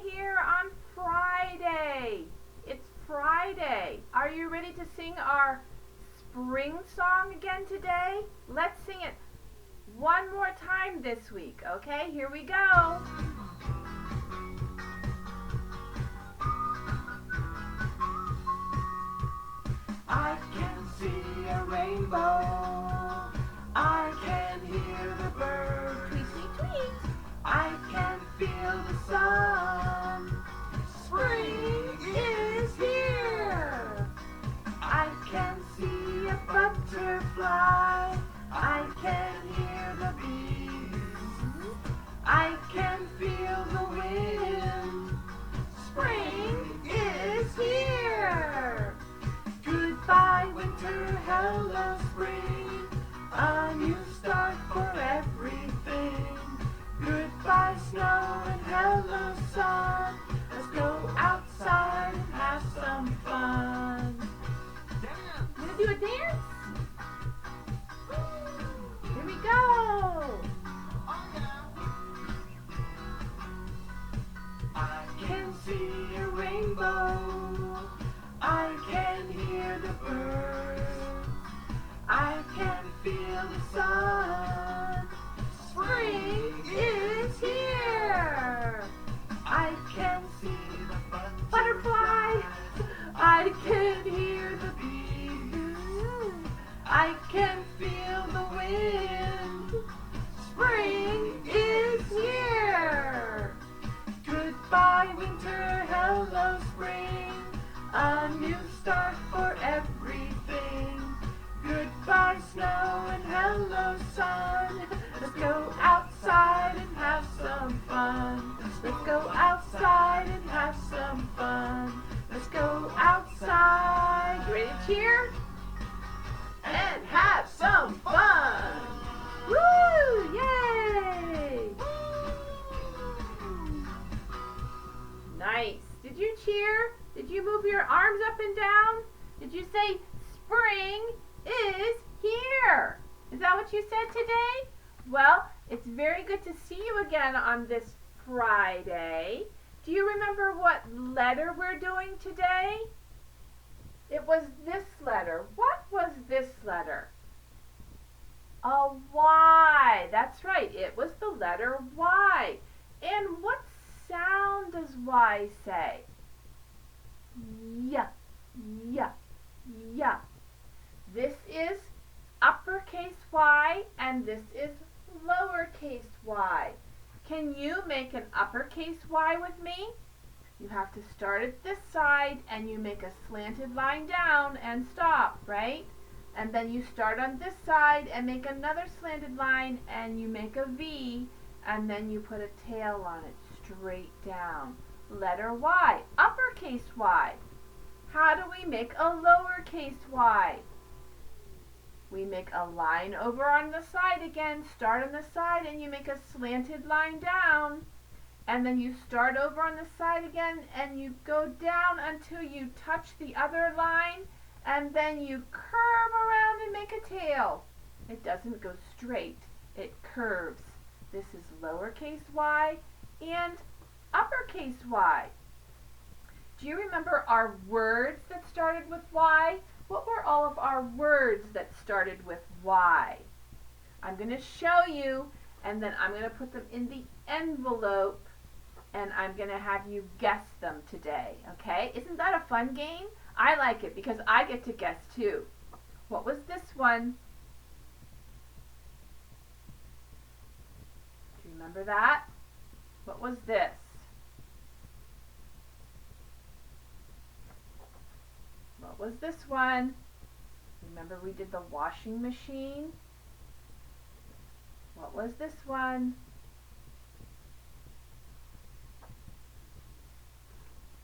here on Friday. It's Friday. Are you ready to sing our spring song again today? Let's sing it one more time this week, okay? Here we go. I can see a rainbow. I can hear the birds. Tweet, tweet, tweet. I can feel the sun. Spring is here. I can see a butterfly. I can hear the bees. I can feel the wind. Spring is here. Goodbye winter, hello spring. A new start for everything. Goodbye snow and hello sun. Let's go outside and have some fun. You gonna do a dance? Here we go. I can see a rainbow. I can hear the birds. I can feel the sun. Spring is here. I can see the butterfly. I can hear the bees. I can feel the wind. Spring is here. Goodbye winter, hello spring. A new start for everything. Goodbye snow and hello sun. Let's go outside and have some fun. Let's go outside and have some fun. Let's go outside. You ready to cheer? And have some fun. Woo! Yay! Nice. Did you cheer? Did you move your arms up and down? Did you say spring is here? Is that what you said today? Well, it's very good to see you again on this Friday. Do you remember what letter we're doing today? It was this letter. What was this letter? A Y. That's right. It was the letter Y. And what sound does Y say? Yeah, yeah, yeah. This is uppercase Y and this is lowercase y. Can you make an uppercase Y with me? You have to start at this side and you make a slanted line down and stop, right? And then you start on this side and make another slanted line and you make a V and then you put a tail on it straight down. Letter Y, uppercase Y. How do we make a lowercase y? We make a line over on the side again, start on the side and you make a slanted line down. And then you start over on the side again and you go down until you touch the other line and then you curve around and make a tail. It doesn't go straight, it curves. This is lowercase y and uppercase y. Do you remember our words that started with Y? What were all of our words that started with Y? I'm going to show you and then I'm going to put them in the envelope and I'm going to have you guess them today, okay? Isn't that a fun game? I like it because I get to guess too. What was this one? Do you remember that? What was this? What was this one? Remember we did the washing machine? What was this one?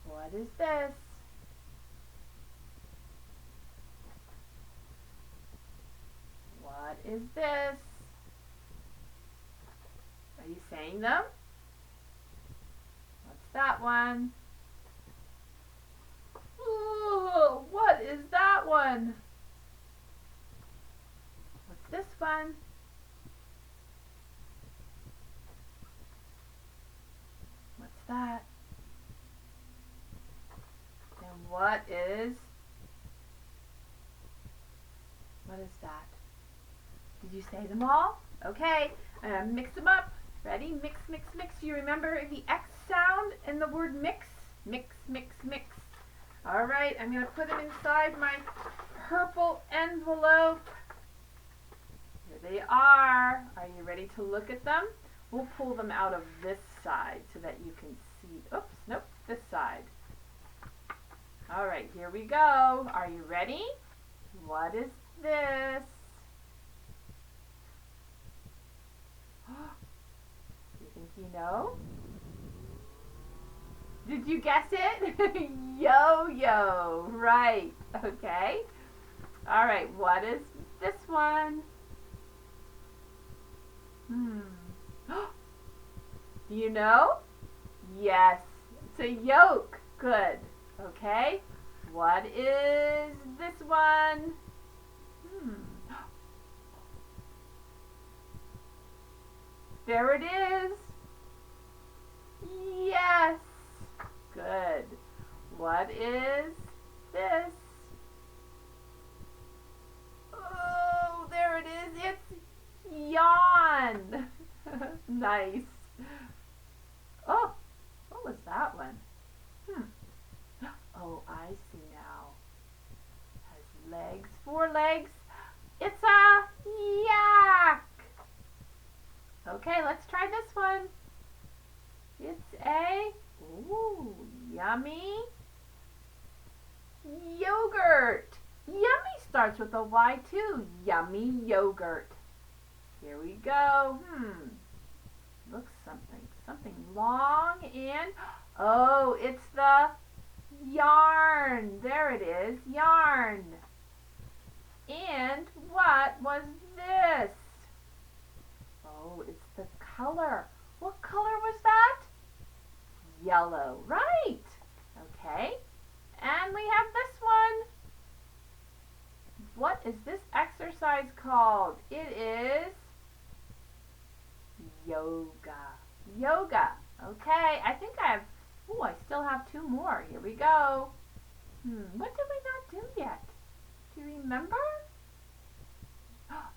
What is this? What is this? Are you saying them? What's that one? Ooh, what is that one? What's this one? What's that? is that? Did you say them all? Okay, I'm going to mix them up. Ready? Mix, mix, mix. You remember the X sound in the word mix? Mix, mix, mix. All right, I'm going to put them inside my purple envelope. Here they are. Are you ready to look at them? We'll pull them out of this side so that you can see. Oops, nope, this side. All right, here we go. Are you ready? What is this? You think you know? Did you guess it? Yo-yo, right, okay. All right, what is this one? Do you know? Yes, it's a yoke. Good, okay. What is this one? There it is. Yes. Good. What is this? Oh, there it is. It's yawn. Nice. Oh, what was that one? Oh, I see now. Has legs, 4 legs. It's a yak. Okay, let's try this one. It's a, ooh, yummy yogurt. Yummy starts with a Y too. Yummy yogurt. Here we go. Looks something long and, oh, it's the yarn. There it is, yarn. And what was this? Oh, it's the color. What color was that? Yellow, right. Okay, and we have this one. What is this exercise called? It is yoga. Yoga. Okay, I think I still have 2 more. Here we go. What did we not do yet? Do you remember?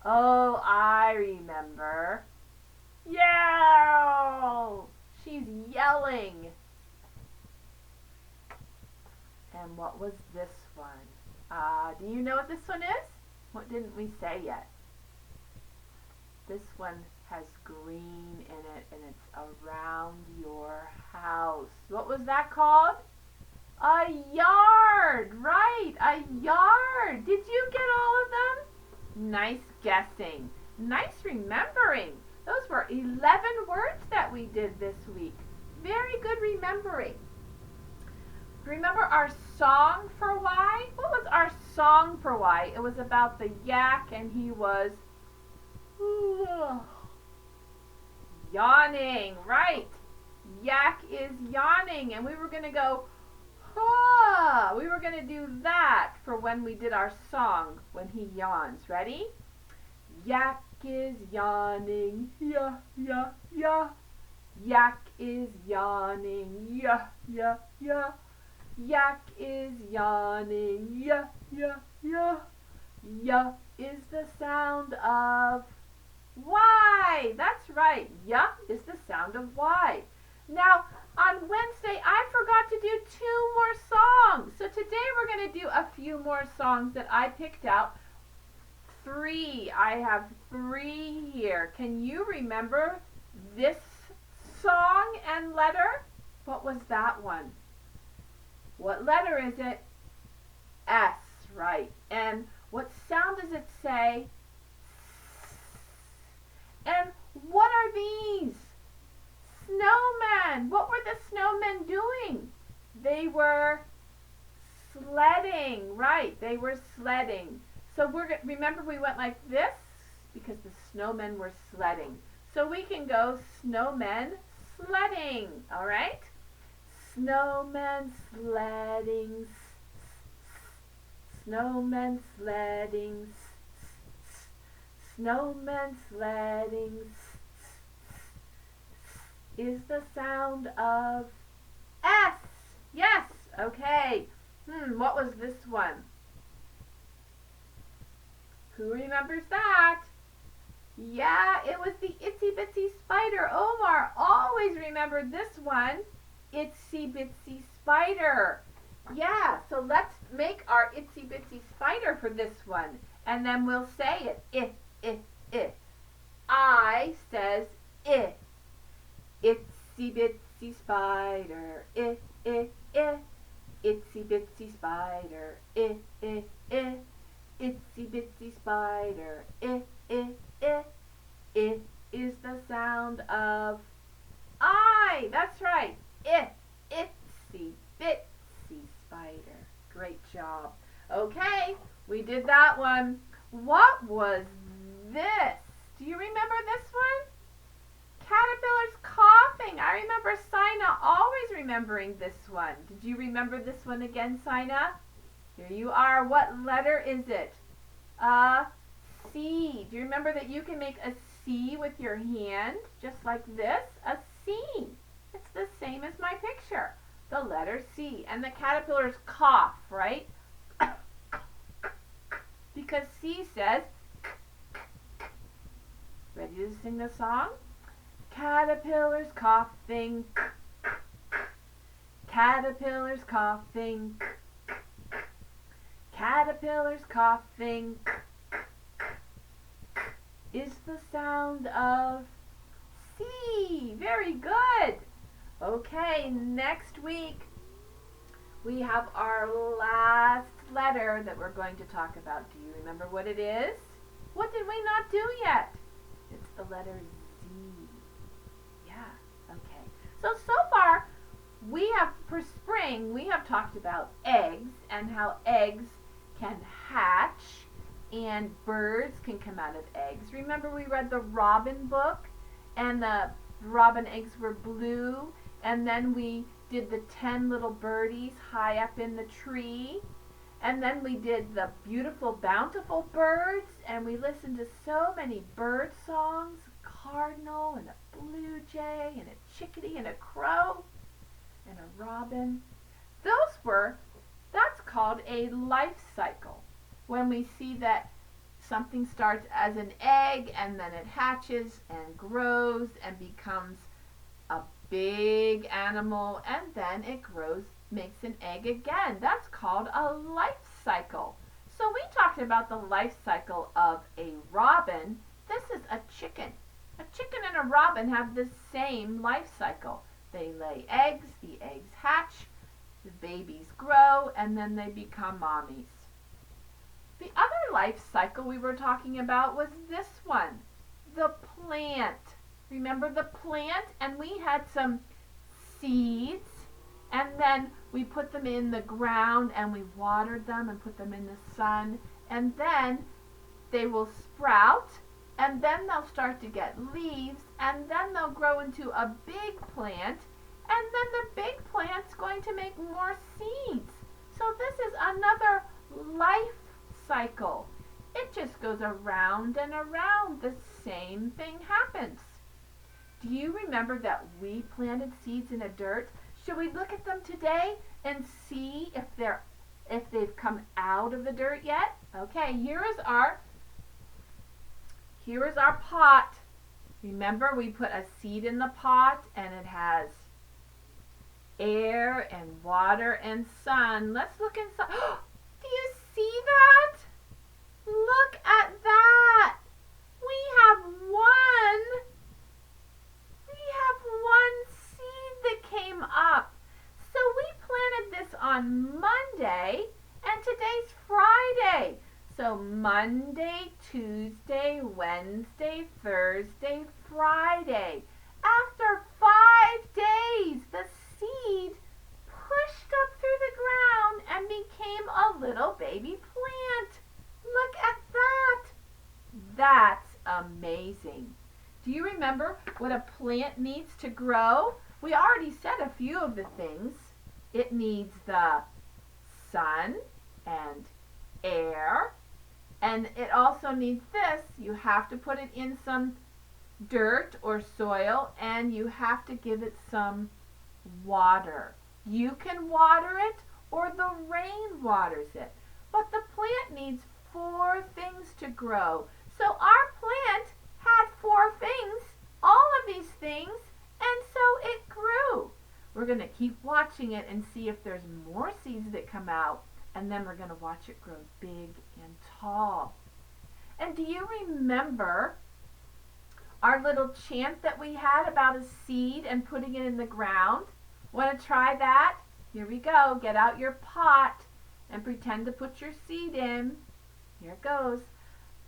Oh, I remember. Yell! She's yelling. And what was this one? Do you know what this one is? What didn't we say yet? This one has green in it and it's around your house. What was that called? A yard, right, a yard. Did you get all of them? Nice guessing. Nice remembering. Those were 11 words that we did this week. Very good remembering. Remember our song for why? What was our song for why? It was about the yak and he was yawning, right. Yak is yawning and we were going to go, we were going to do that for when we did our song when he yawns. Ready? Yak is yawning, yeah, yeah, yeah. Yak is yawning, yeah, yeah, yeah. Yak is yawning, yeah, yeah, yeah. Yeah is the sound of why. That's right. Yeah is the sound of why. Now, on Wednesday, I forgot to do 2 more songs. So today we're going to do a few more songs that I picked out. 3. I have 3 here. Can you remember this song and letter? What was that one? What letter is it? S, right. And what sound does it say? And what are these? Snowmen. What were the snowmen doing? They were sledding, right. They were sledding. So remember we went like this because the snowmen were sledding. So we can go snowmen sledding, all right? Snowmen sledding, snowmen sledding, snowmen sledding, is the sound of S. Yes, okay. What was this one? Who remembers that? Yeah, it was the Itsy Bitsy Spider. Omar always remembered this one. Itsy Bitsy Spider. Yeah, so let's make our Itsy Bitsy Spider for this one. And then we'll say it. I. I says I. Itsy Bitsy Spider. I. Itsy Bitsy Spider. I. Itsy Bitsy Spider. I. It is the sound of I. That's right. Itsy Bitsy Spider. Great job. Okay, we did that one. What was this? Do you remember this one? Caterpillar's coughing. I remember Sina always remembering this one. Did you remember this one again, Sina? Here you are. What letter is it? A C. Do you remember that you can make a C with your hand? Just like this. A C. It's the same as my picture. The letter C. And the caterpillar's cough, right? Because C says ready to sing the song? Caterpillar's coughing. Caterpillar's coughing. Caterpillar's coughing is the sound of C. Very good. Okay, next week we have our last letter that we're going to talk about. Do you remember what it is? What did we not do yet? It's the letter Z. Yeah, okay. So far, for spring, we have talked about eggs and how eggs can hatch and birds can come out of eggs. Remember we read the robin book and the robin eggs were blue, and then we did the 10 little birdies high up in the tree. And then we did the beautiful, bountiful birds, and we listened to so many bird songs, a cardinal and a blue jay and a chickadee and a crow and a robin. That's called a life cycle. When we see that something starts as an egg and then it hatches and grows and becomes a big animal, and then it grows, makes an egg again. That's called a life cycle. So we talked about the life cycle of a robin. This is a chicken. A chicken and a robin have the same life cycle. They lay eggs, the eggs hatch, the babies grow, and then they become mommies. The other life cycle we were talking about was this one, the plant. Remember the plant? And we had some seeds, and then we put them in the ground and we watered them and put them in the sun, and then they will sprout, and then they'll start to get leaves, and then they'll grow into a big plant, and then the big plant's going to make more seeds. So this is another life cycle. It just goes around and around. The same thing happens. Do you remember that we planted seeds in the dirt? Should we look at them today and see if they've come out of the dirt yet? Okay, here is our pot. Remember, we put a seed in the pot and it has air and water and sun. Let's look inside. Do you see that? Look at that. We have one seed that came up. So we planted this on Monday, and today's Friday. So Monday, Tuesday, Wednesday, Thursday, Friday. After 5 days, the seed pushed up through the ground and became a little baby plant. Look at that. That's amazing. Do you remember what a plant needs to grow? We already said a few of the things. It needs the sun and air, and it also needs this. You have to put it in some dirt or soil, and you have to give it some water. You can water it or the rain waters it, but the plant needs 4 things to grow. So our plant had 4 things, all of these things, and so it grew. We're going to keep watching it and see if there's more seeds that come out, and then we're going to watch it grow big and tall. And do you remember our little chant that we had about a seed and putting it in the ground? Want to try that? Here we go. Get out your pot and pretend to put your seed in. Here it goes.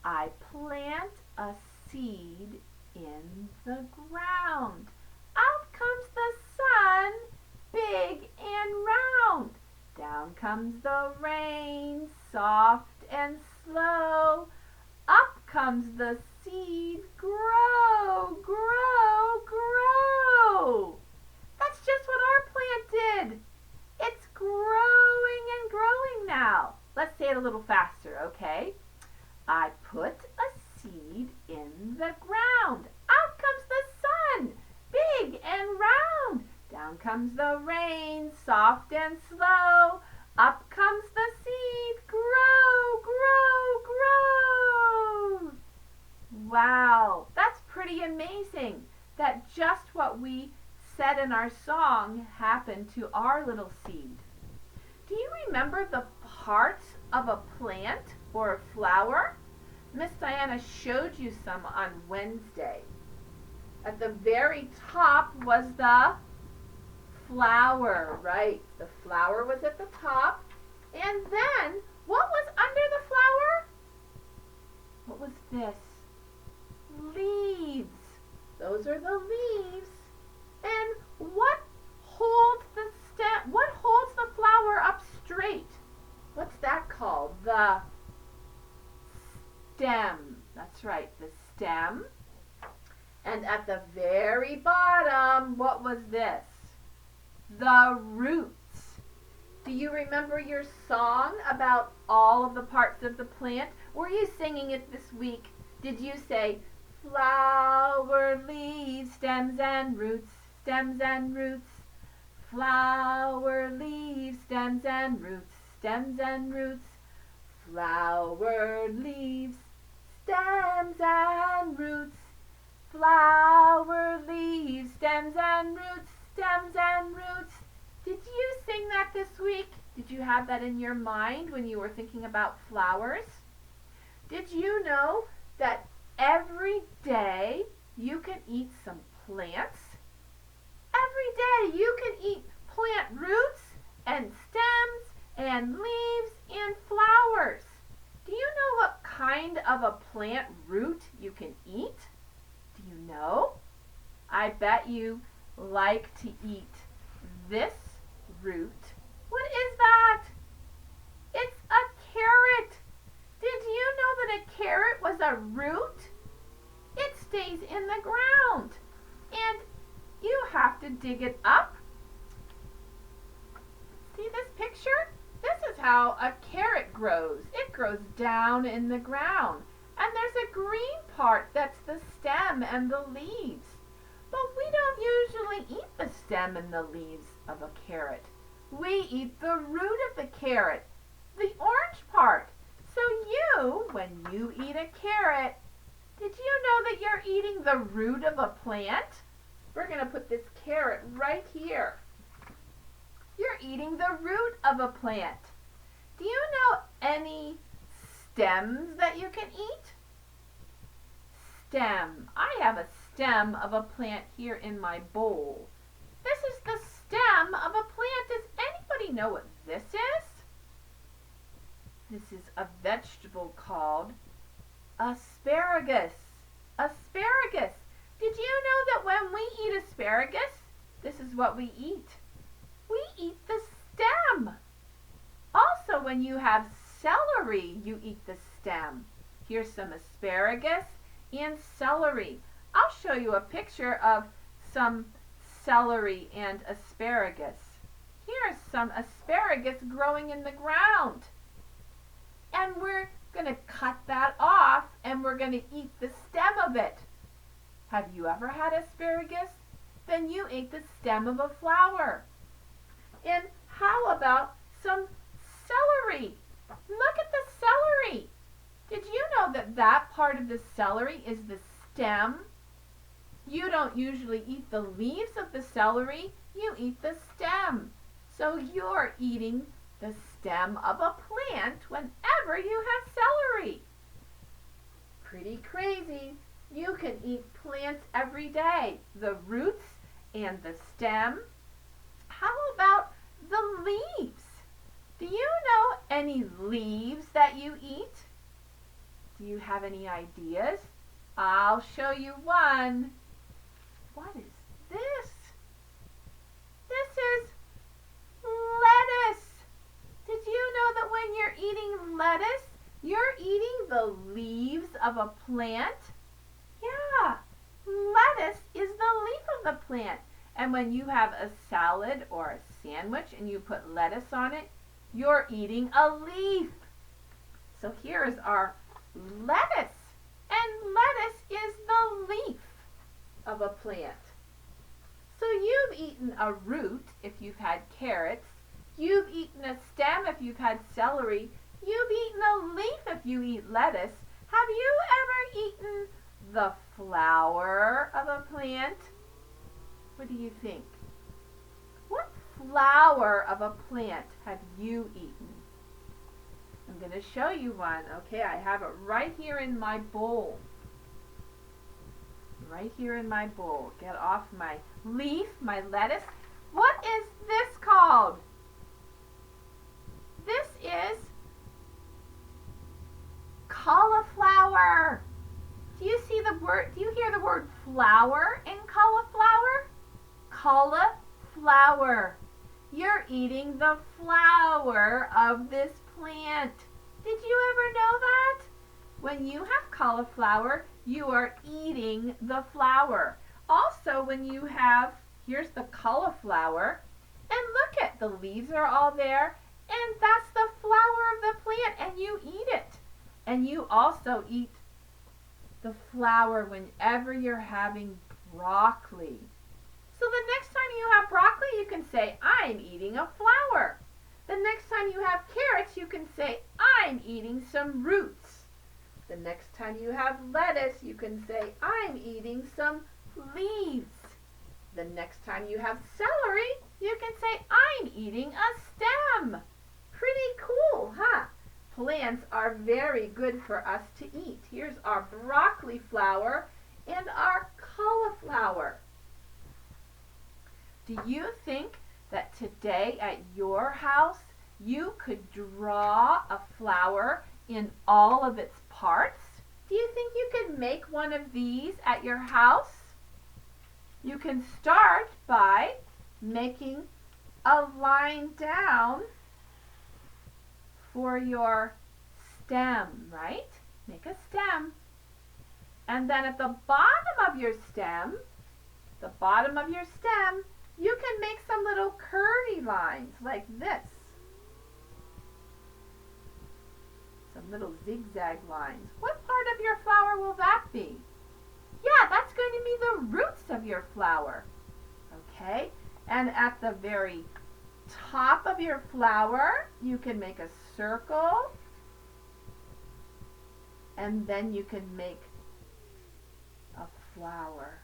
I plant a seed in the ground. Out comes the sun, big and round. Down comes the rain, soft and slow. Up comes the seed, grow, grow, grow. That's just what our plant did. It's growing and growing now. Let's say it a little faster, okay? I put a seed in the ground. Out comes the sun, big and round. Down comes the rain, soft and slow. Up comes the seed, grow, grow, grow. Wow, that's pretty amazing that just what we said in our song happened to our little seed. Do you remember the parts of a plant or a flower? Miss Diana showed you some on Wednesday. At the very top was the flower, right? The flower was at the top. And then, what was under the flower? What was this? Leaves. Those are the leaves. And what holds the stem? What holds the flower up straight? What's that called? The stem. That's right, the stem. And at the very bottom, what was this? The roots. Do you remember your song about all of the parts of the plant? Were you singing it this week? Did you say, flower, leaves, stems and roots, stems and roots? Flower, leaves, stems and roots, stems and roots. Flower, leaves, stems and roots. Flower, leaves, stems and roots, stems and roots. Did you sing that this week? Did you have that in your mind when you were thinking about flowers? Did you know that every day you can eat some plants? Every day you can eat plant roots and stems and leaves and flowers. Do you know what kind of a plant root you can eat? Do you know? I bet you like to eat this root. What is that? It's a carrot. Did you know that a carrot was a root? It stays in the ground. And you have to dig it up. See this picture? This is how a carrot grows. It grows down in the ground. And there's a green part that's the stem and the leaves. But we don't usually eat the stem and the leaves of a carrot. We eat the root of the carrot, the orange part. So you, when you eat a carrot, did you know that you're eating the root of a plant? We're going to put this carrot right here. You're eating the root of a plant. Do you know any stems that you can eat? Stem. I have a stem of a plant here in my bowl. This is the stem of a plant. Does anybody know what this is? This is a vegetable called asparagus. Asparagus. Did you know that when we eat asparagus, this is what we eat? We eat the stem. Also, when you have celery, you eat the stem. Here's some asparagus and celery. I'll show you a picture of some celery and asparagus. Here's some asparagus growing in the ground. And we're going to cut that off and we're going to eat the stem of it. Have you ever had asparagus? Then you ate the stem of a flower. And how about some celery? Look at the celery. Did you know that that part of the celery is the stem? You don't usually eat the leaves of the celery, you eat the stem. So you're eating the stem of a plant whenever you have celery. Pretty crazy. You can eat plants every day, the roots and the stem. How about the leaves? Do you know any leaves that you eat? Do you have any ideas? I'll show you one. What is this? This is lettuce. Did you know that when you're eating lettuce, you're eating the leaves of a plant? Yeah, lettuce is the leaf of the plant. And when you have a salad or a sandwich and you put lettuce on it, you're eating a leaf. So here is our lettuce. And lettuce is the leaf of a plant. So you've eaten a root if you've had carrots. You've eaten a stem if you've had celery. You've eaten a leaf if you eat lettuce. Have you ever eaten the flower of a plant? What do you think? What flower of a plant have you eaten? I'm going to show you one. Okay, I have it right here in my bowl. Right here in my bowl. Get off my leaf, my lettuce. What is this called? This is cauliflower. Do you see the word? Do you hear the word flower in cauliflower? Cauliflower. You're eating the flower of this plant. Did you ever know that? When you have cauliflower, you are eating the flower. Also, when you have, here's the cauliflower, and look at the leaves are all there, and that's the flower of the plant, and you eat it. And you also eat the flower whenever you're having broccoli. So the next time you have broccoli, you can say, I'm eating a flower. The next time you have carrots, you can say, I'm eating some roots. The next time you have lettuce, you can say, I'm eating some leaves. The next time you have celery, you can say, I'm eating a stem. Pretty cool, huh? Plants are very good for us to eat. Here's our broccoli flower and our cauliflower. Do you think that today at your house you could draw a flower in all of its parts? Do you think you could make one of these at your house? You can start by making a line down for your stem, right? Make a stem. And then at the bottom of your stem, you can make some little curvy lines like this. Some little zigzag lines. What part of your flower will that be? Yeah, that's going to be the roots of your flower. Okay? And at the very top of your flower, you can make a circle. And then you can make a flower.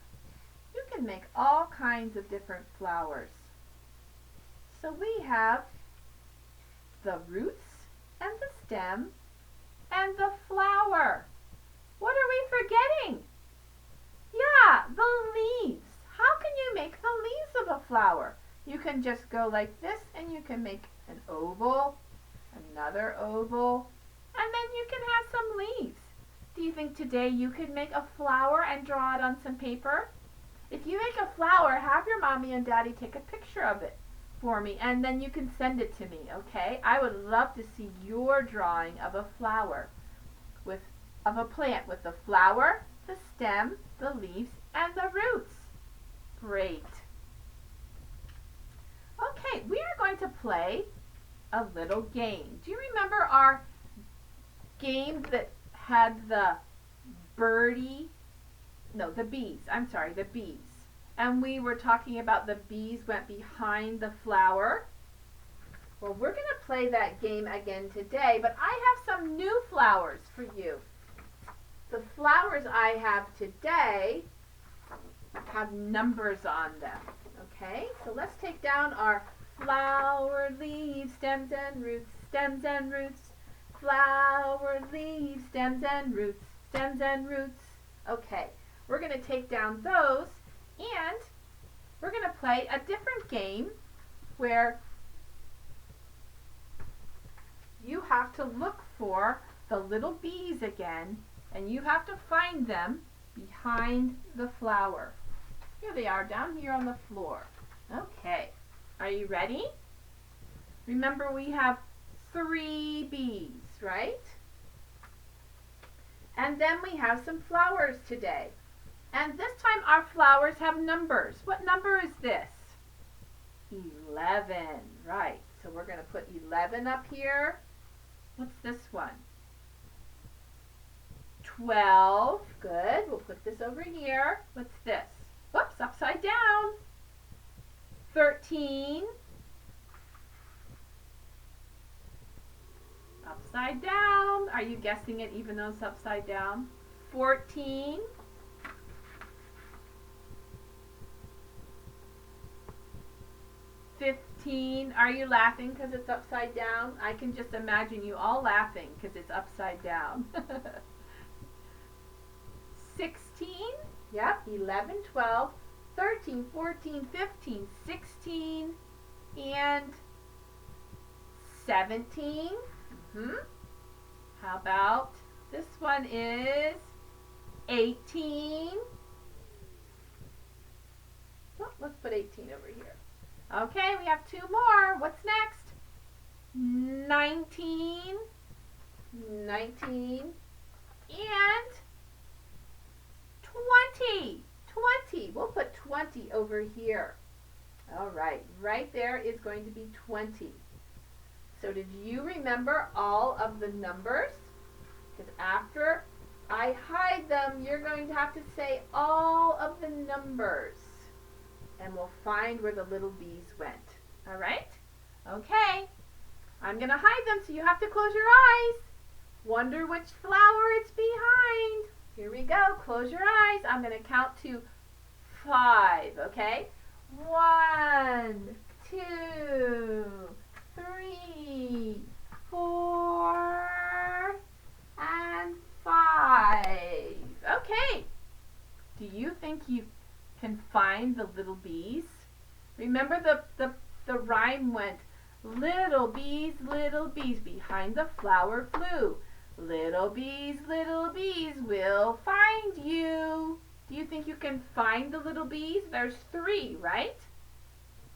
You can make all kinds of different flowers. So we have the roots and the stem and the flower. What are we forgetting? Yeah, the leaves. How can you make the leaves of a flower? You can just go like this and you can make an oval, another oval, and then you can have some leaves. Do you think today you could make a flower and draw it on some paper? If you make a flower, have your mommy and daddy take a picture of it for me and then you can send it to me, okay? I would love to see your drawing of a flower, of a plant with the flower, the stem, the leaves, and the roots. Great. Okay, we are going to play a little game. Do you remember our game that had the bees. And we were talking about the bees went behind the flower. Well, we're going to play that game again today, but I have some new flowers for you. The flowers I have today have numbers on them. Okay, so let's take down our flower, leaves, stems and roots, stems and roots. Flower, leaves, stems and roots, stems and roots. Okay, we're going to take down those and we're going to play a different game where you have to look for the little bees again and you have to find them behind the flower. Here they are down here on the floor. Okay, are you ready? Remember we have 3 bees, right? And then we have some flowers today. And this time our flowers have numbers. What number is this? 11, right. So we're going to put 11 up here. What's this one? 12, good. We'll put this over here. What's this? Whoops, upside down. 13. Upside down. Are you guessing it even though it's upside down? 14. 15. Are you laughing because it's upside down? I can just imagine you all laughing because it's upside down. 16. Yep. 11, 12, 13, 14, 15, 16, and 17. How about this one is 18. Oh, let's put 18 over here. Okay, we have 2 more. What's next? 19. 19. And 20. 20. We'll put 20 over here. All right, right there is going to be 20. So did you remember all of the numbers? Because after I hide them, you're going to have to say all of the numbers. And we'll find where the little bees went. All right? Okay. I'm going to hide them, so you have to close your eyes. Wonder which flower it's behind. Here we go. Close your eyes. I'm going to count to 5, okay? 1, 2, 3, 4, and 5. Okay. Do you think you can find the little bees? Remember the rhyme went, little bees, behind the flower flew. Little bees, will find you. Do you think you can find the little bees? There's 3, right?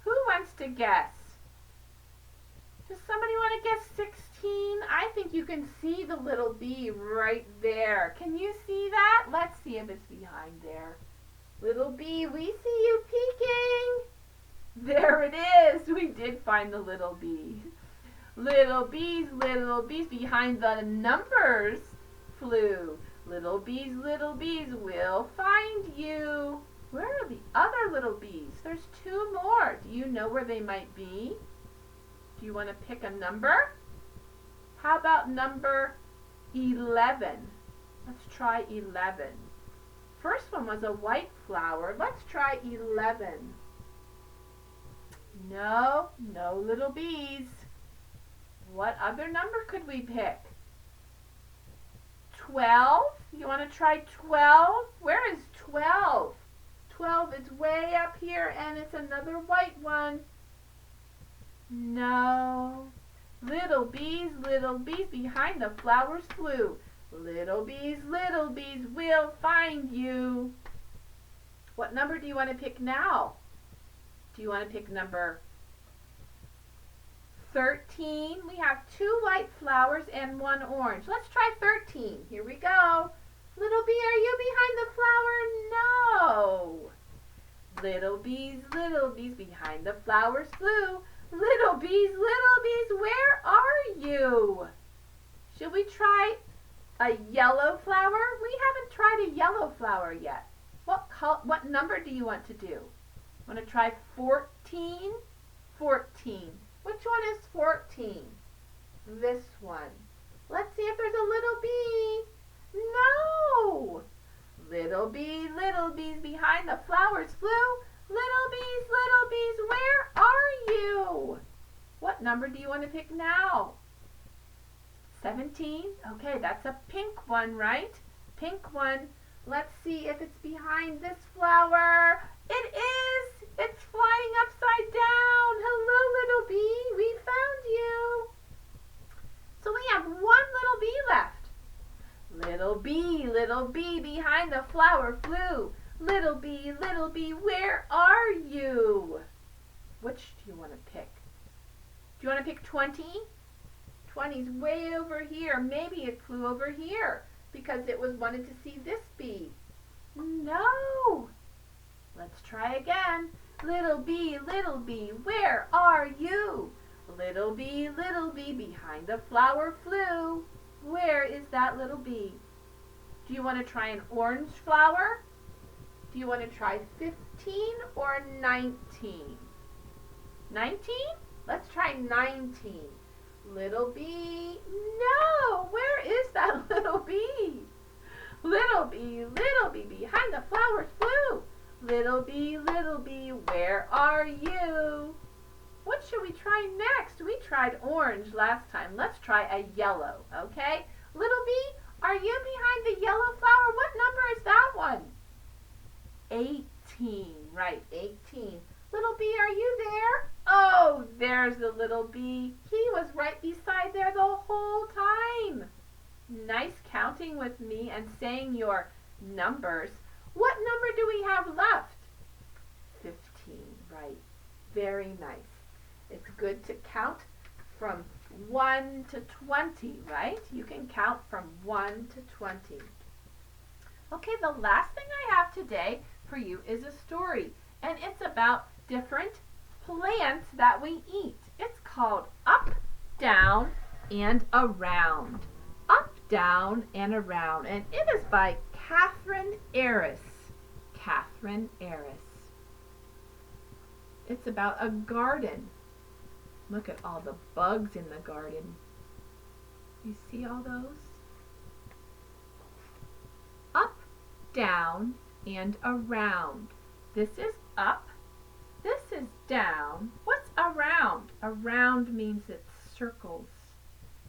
Who wants to guess? Does somebody want to guess 16? I think you can see the little bee right there. Can you see that? Let's see if it's behind there. Little bee, we see you peeking. There it is. We did find the little bee. Little bees, behind the numbers flew. Little bees, will find you. Where are the other little bees? There's 2 more. Do you know where they might be? Do you want to pick a number? How about number 11? Let's try 11. First one was a white flower. Let's try 11. No little bees. What other number could we pick? 12? You want to try 12? Where is 12? 12 is way up here and it's another white one. No. Little bees, behind the flowers flew. Little bees, will find you. What number do you want to pick now? Do you want to pick number 13? We have 2 white flowers and 1 orange. Let's try 13. Here we go. Little bee, are you behind the flower? No. Little bees, behind the flowers flew. Little bees, where are you? Should we try a yellow flower? We haven't tried a yellow flower yet. What number do you want to do? Want to try 14? 14. Which Which one is 14? This one. Let's see if there's a little bee. No! Little bees behind the flowers flew. Little bees, where are you? What number do you want to pick now? 17? Okay, that's a pink one, right? Pink one. Let's see if it's behind this flower. It is! It's flying upside down. Hello, little bee. We found you. So we have one little bee left. Little bee behind the flower flew. Little bee, where are you? Which do you want to pick? Do you want to pick 20? 20's way over here. Maybe it flew over here because it was wanted to see this bee. No! Let's try again. Little bee, where are you? Little bee, behind the flower flew. Where is that little bee? Do you want to try an orange flower? Do you want to try 15 or 19? 19? Let's try 19. Little bee, no! Where is that little bee? Little bee, behind the flowers flew. Little bee, where are you? What should we try next? We tried orange last time. Let's try a yellow, okay? Little bee, are you behind the yellow flower? What number is that one? 18, right, 18. Little bee, are you there? Oh, there's the little bee. He was right beside there the whole time. Nice counting with me and saying your numbers. What number do we have left? 15, right. Very nice. It's good to count from 1 to 20, right? You can count from 1 to 20. Okay, the last thing I have today for you is a story, and it's about different plants that we eat. It's called Up, Down, and Around. Up, Down, and Around, and it is by Catherine Eris. Catherine Eris. It's about a garden. Look at all the bugs in the garden. You see all those? Up, down, and around. This is up. This is down. What's around? Around means it circles.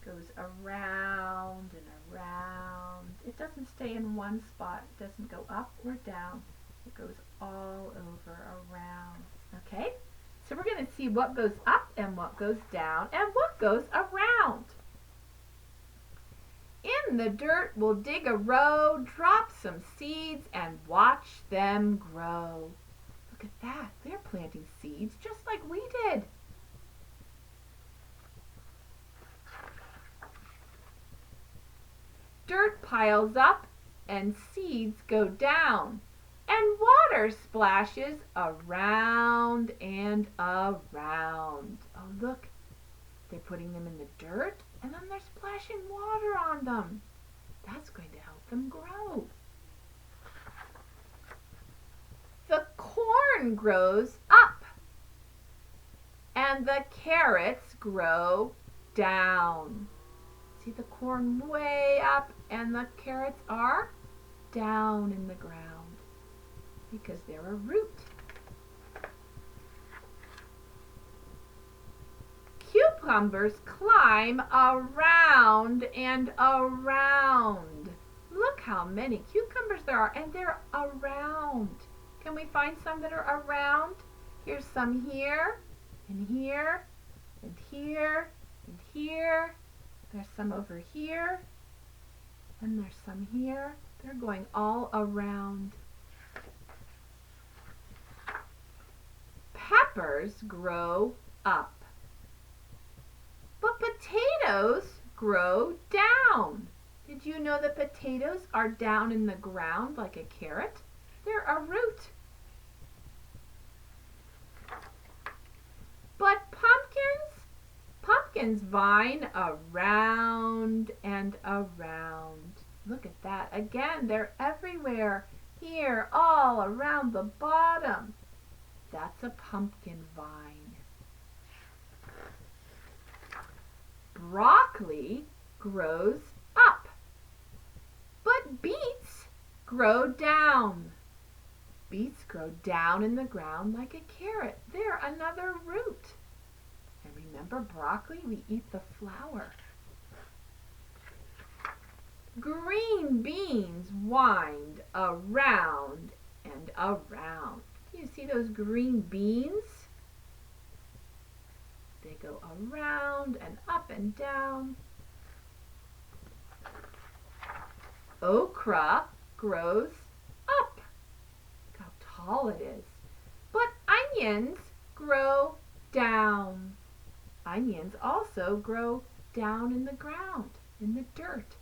Goes around and around. It doesn't stay in one spot. It doesn't go up or down. It goes all over around. Okay? So we're going to see what goes up and what goes down and what goes around. In the dirt we'll dig a row, drop some seeds, and watch them grow. Look at that. They're planting seeds just like we did. Dirt piles up and seeds go down, and water splashes around and around. Oh, look, they're putting them in the dirt, and then they're splashing water on them. That's going to help them grow. The corn grows up, and the carrots grow down. See the corn way up, and the carrots are down in the ground because they're a root. Cucumbers climb around and around. Look how many cucumbers there are, and they're around. Can we find some that are around? Here's some here, and here, and here, and here. There's some over here, and there's some here. They're going all around. Peppers grow up, but potatoes grow down. Did you know that potatoes are down in the ground like a carrot? They're a root. But pumpkins vine around and around. Look at that. Again, they're everywhere. Here, all around the bottom. That's a pumpkin vine. broccoli grows up, but beets grow down. Beets grow down in the ground like a carrot. They're another root. And remember, broccoli, we eat the flower. Green beans wind around and around. Do you see those green beans? They go around and up and down. Okra grows up. Look how tall it is. But onions grow down. Onions also grow down in the ground, in the dirt.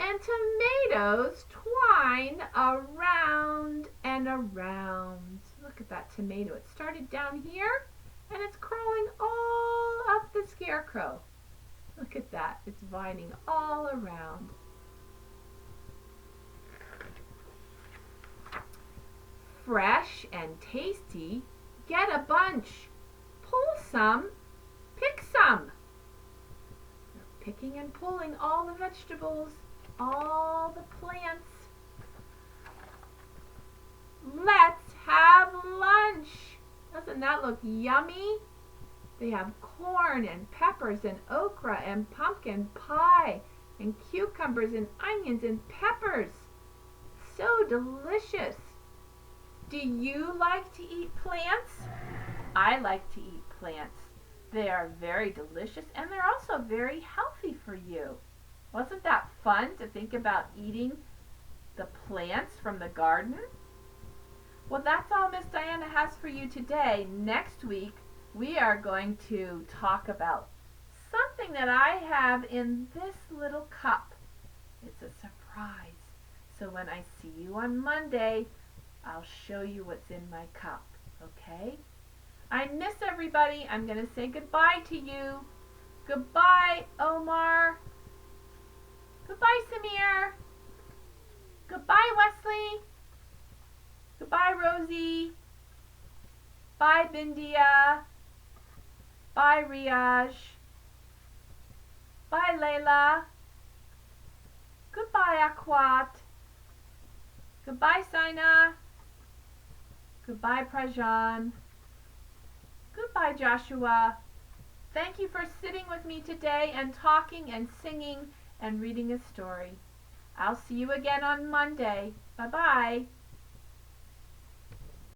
And tomatoes twine around and around. Look at that tomato. It started down here and it's crawling all up the scarecrow. Look at that. It's vining all around. Fresh and tasty, get a bunch. Pull some, pick some. They're picking and pulling all the vegetables, all the plants. Let's have lunch. Doesn't that look yummy? They have corn and peppers and okra and pumpkin pie and cucumbers and onions and peppers. So delicious. Do you like to eat plants? I like to eat plants. They are very delicious and they're also very healthy for you. Wasn't that fun to think about eating the plants from the garden? Well, that's all Miss Diana has for you today. Next week, we are going to talk about something that I have in this little cup. It's a surprise. So when I see you on Monday, I'll show you what's in my cup, okay? I miss everybody. I'm going to say goodbye to you. Goodbye, Omar. Goodbye, Samir. Goodbye, Wesley. Goodbye, Rosie. Bye, Bindia. Bye, Riaj. Bye, Layla. Goodbye, Akwat. Goodbye, Saina. Goodbye, Prajan. Goodbye, Joshua. Thank you for sitting with me today and talking and singing and reading a story. I'll see you again on Monday. Bye-bye.